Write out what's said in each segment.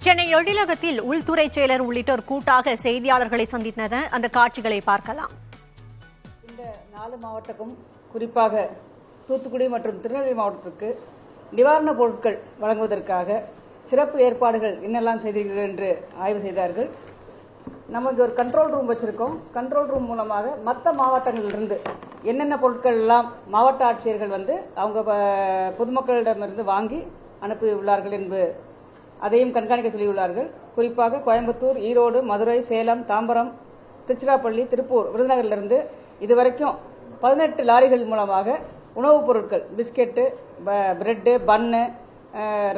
சென்னை எழிலகத்தில் உள்துறை செயலர் உள்ளிட்டோர் கூட்டாக செய்தியாளர்களை சந்தித்தனர். அந்த காட்சிகளை பார்க்கலாம். இந்த 4 மாவட்டக்கும் குறிப்பாக தூத்துக்குடி மற்றும் திருநெல்வேலி மாவட்டத்திற்கு நிவாரணப் பொருட்கள் வழங்குவதற்காக சிறப்பு ஏற்பாடுகள் என்னெல்லாம் செய்தீர்கள் என்று ஆய்வு செய்தார்கள். நமக்கு ஒரு கண்ட்ரோல் ரூம் வச்சிருக்கோம். கண்ட்ரோல் ரூம் மூலமாக மற்ற மாவட்டங்களிலிருந்து என்னென்ன பொருட்கள் எல்லாம் மாவட்ட ஆட்சியர்கள் அவங்க பொதுமக்களிடமிருந்து வாங்கி அனுப்பியுள்ளார்கள் என்று அதையும் கண்காணிக்க சொல்லியுள்ளார்கள். குறிப்பாக கோயம்புத்தூர், ஈரோடு, மதுரை, சேலம், தாம்பரம், திருச்சிராப்பள்ளி, திருப்பூர், விருதுநகரிலிருந்து இதுவரைக்கும் 18 லாரிகள் மூலமாக உணவுப் பொருட்கள், பிஸ்கெட்டு, பிரெட்டு, பன்னு,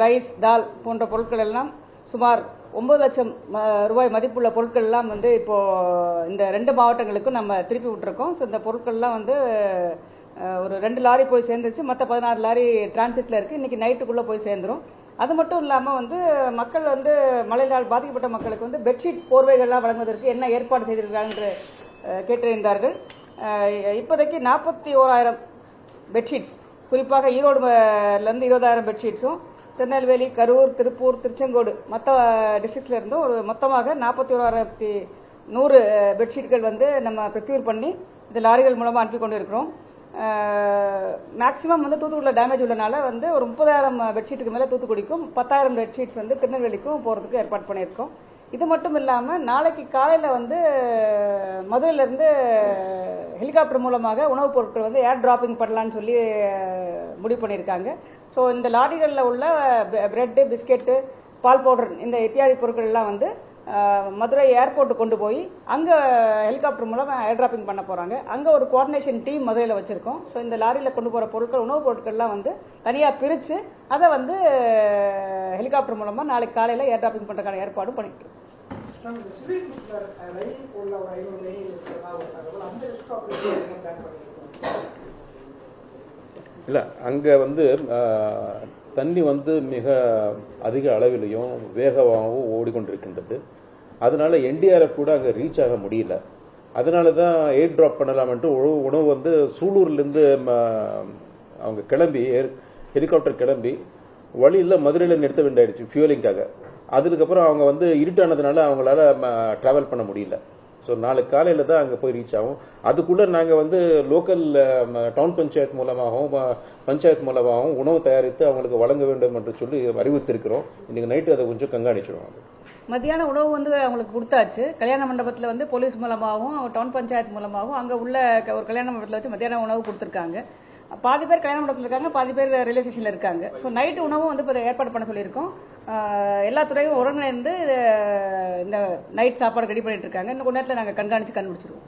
ரைஸ், தால் போன்ற பொருட்கள் எல்லாம் சுமார் 9 லட்சம் ரூபாய் மதிப்புள்ள பொருட்கள் எல்லாம் இப்போ இந்த 2 மாவட்டங்களுக்கும் நம்ம திருப்பி விட்டுருக்கோம். ஸோ இந்த பொருட்கள்லாம் ஒரு 2 லாரி போய் சேர்ந்துருச்சு. மற்ற 16 லாரி டிரான்சிட்ல இருக்கு. இன்னைக்கு நைட்டுக்குள்ள போய் சேர்ந்துரும். அது மட்டும் இல்லாமல் மக்கள் மழையால் பாதிக்கப்பட்ட மக்களுக்கு பெட்ஷீட், போர்வைகள்லாம் வழங்குவதற்கு என்ன ஏற்பாடு செய்திருக்கிறார்கள் என்று கேட்டிருந்தார்கள். இப்போதைக்கு 41,000 பெட்ஷீட்ஸ், குறிப்பாக ஈரோடுலேருந்து 20,000 பெட்ஷீட்ஸும், திருநெல்வேலி, கரூர், திருப்பூர், திருச்செங்கோடு மற்ற டிஸ்ட்ரிக்ட்ல இருந்தும் ஒரு மொத்தமாக 41,100 பெட்ஷீட்கள் நம்ம ப்ரொக்யூர் பண்ணி இந்த லாரிகள் மூலமாக அனுப்பி கொண்டு இருக்கிறோம். மேக்சிமம் தூத்துக்குடியில் டேமேஜ் உள்ளனால ஒரு 30,000 பெட்ஷீட்டுக்கு மேலே தூத்துக்குடிக்கும், 10,000 பெட்ஷீட்ஸ் திருநெல்வேலிக்கும் போகிறதுக்கு ஏற்பாடு பண்ணியிருக்கோம். இது மட்டும் இல்லாமல் நாளைக்கு காலையில் மதுரையிலேருந்து ஹெலிகாப்டர் மூலமாக உணவுப் பொருட்கள் ஏர் டிராப்பிங் பண்ணலான்னு சொல்லி முடிவு பண்ணியிருக்காங்க. ஸோ இந்த லாரிகளில் உள்ள பிரெட்டு, பிஸ்கெட்டு, பால் பவுடர், இந்த இத்தியாதி பொருட்கள் எல்லாம் மதுரை ஏர்போர்ட்டு கொண்டு போய் அங்கே ஹெலிகாப்டர் மூலம் ஏர் டிராப்பிங் பண்ண போகிறாங்க. அங்கே ஒரு கோஆர்டினேஷன் டீம் மதுரையில் வச்சுருக்கோம். ஸோ இந்த லாரியில் கொண்டு போகிற பொருட்கள், உணவுப் பொருட்கள்லாம் தனியாக பிரித்து அதை ஹெலிகாப்டர் மூலமாக நாளைக்கு காலையில் ஏர் டிராப்பிங் பண்ணுறதுக்கான ஏற்பாடும் பண்ணிட்டு இருக்கோம். இல்லை, அங்கே தண்ணி மிக அதிக அளவிலையும் வேகமாகவும் ஓடிக்கொண்டிருக்கின்றது. அதனால என்டிஆர்எஃப் கூட அங்கே ரீச் ஆக முடியல. அதனால தான் எய்ர் டிராப் பண்ணலாம்ட்டு உணவு சூலூர்லேருந்து அவங்க கிளம்பி ஹெலிகாப்டர் கிளம்பி வழியில் மதுரையில் நிறுத்த வேண்டியாயிடுச்சு ஃபியூலிங்காக. அதுக்கப்புறம் அவங்க இருட்டானதுனால அவங்களால டிராவல் பண்ண முடியல. ஸோ நாளைக்கு காலையில் தான் அங்கே போய் ரீச் ஆகும். அதுக்குள்ளே நாங்கள் லோக்கல் டவுன் பஞ்சாயத்து மூலமாகவும் பஞ்சாயத்து மூலமாகவும் உணவு தயாரித்து அவங்களுக்கு வழங்க வேண்டும் என்று சொல்லி அறிவித்திருக்கிறோம். இன்னைக்கு நைட்டு அதை கொஞ்சம் கண்காணிச்சிடுவாங்க. மத்தியான உணவு அவங்களுக்கு கொடுத்தாச்சு. கல்யாண மண்டபத்தில் போலீஸ் மூலமாகவும் டவுன் பஞ்சாயத்து மூலமாகவும் அங்கே உள்ள ஒரு கல்யாண மண்டபத்தில் வச்சு மத்தியான உணவு கொடுத்துருக்காங்க. பாதி பேர் கல்யாண மண்டபத்தில் இருக்காங்க, பாதி பேர் ரயில்வே ஸ்டேஷனில் இருக்காங்க. ஸோ நைட்டு உணவும் இப்போ ஏற்பாடு பண்ண சொல்லியிருக்கோம். எல்லா துறையும் ஒருங்கிணைந்து இந்த நைட் சாப்பாடு ரெடி பண்ணிட்டு இருக்காங்க. இன்னும் கொஞ்ச நேரத்தில் நாங்கள் கண்காணிச்சு கண்டுபிடிச்சிருவோம்.